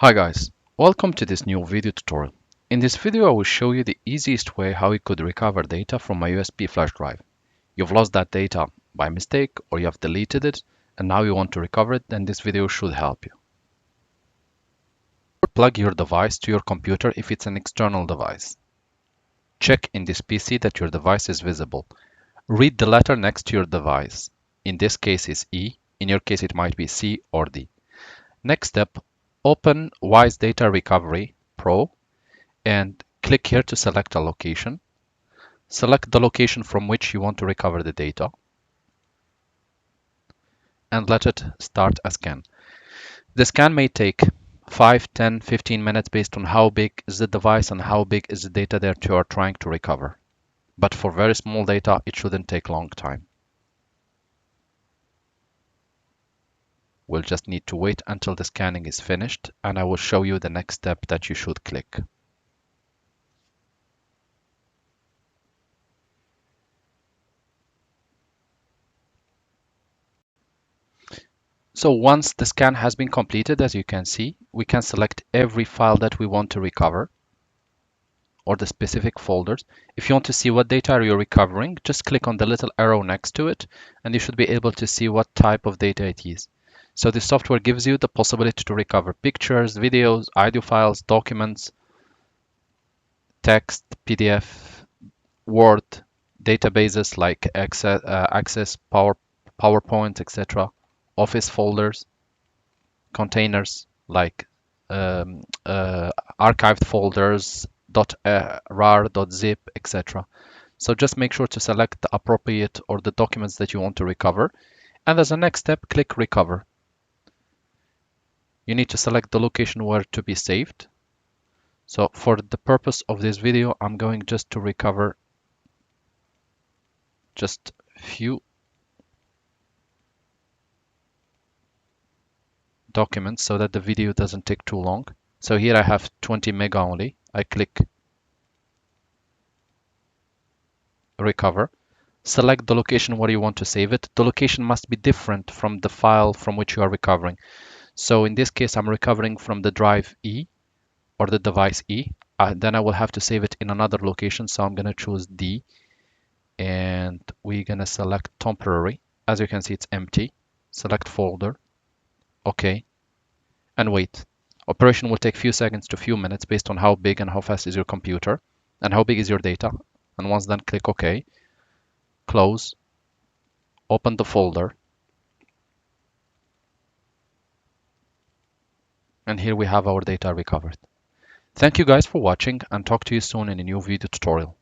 Hi guys, welcome to this new video tutorial. In this video I will show you the easiest way how you could recover data from a USB flash drive. You've lost that data by mistake or you have deleted it and now you want to recover it, then this video should help you. Plug your device to your computer if it's an external device. Check in this PC that your device is visible. Read the letter next to your device. In this case it's E, in your case it might be C or D. Next step, open Wise Data Recovery Pro and click here to select a location. Select the location from which you want to recover the data and let it start a scan. The scan may take 5, 10, 15 minutes based on how big is the device and how big is the data that you are trying to recover. But for very small data, it shouldn't take a long time. We'll just need to wait until the scanning is finished and I will show you the next step that you should click. So once the scan has been completed, as you can see, we can select every file that we want to recover or the specific folders. If you want to see what data you're recovering, just click on the little arrow next to it and you should be able to see what type of data it is. So the software gives you the possibility to recover pictures, videos, audio files, documents, text, PDF, Word, databases like Access, PowerPoint, etc., Office folders, containers like archived folders, .rar, .zip, etc. So just make sure to select the appropriate or the documents that you want to recover. And as a next step, click Recover. You need to select the location where to be saved. So for the purpose of this video, I'm going just to recover just few documents so that the video doesn't take too long. So here I have 20 mega only. I click Recover. Select the location where you want to save it. The location must be different from the file from which you are recovering. So in this case, I'm recovering from the drive E or the device E. Then I will have to save it in another location. So I'm going to choose D and we're going to select temporary. As you can see, it's empty. Select folder. OK. And wait. Operation will take few seconds to few minutes based on how big and how fast is your computer and how big is your data. And once done, click OK. Close. Open the folder. And here we have our data recovered. Thank you guys for watching and talk to you soon in a new video tutorial.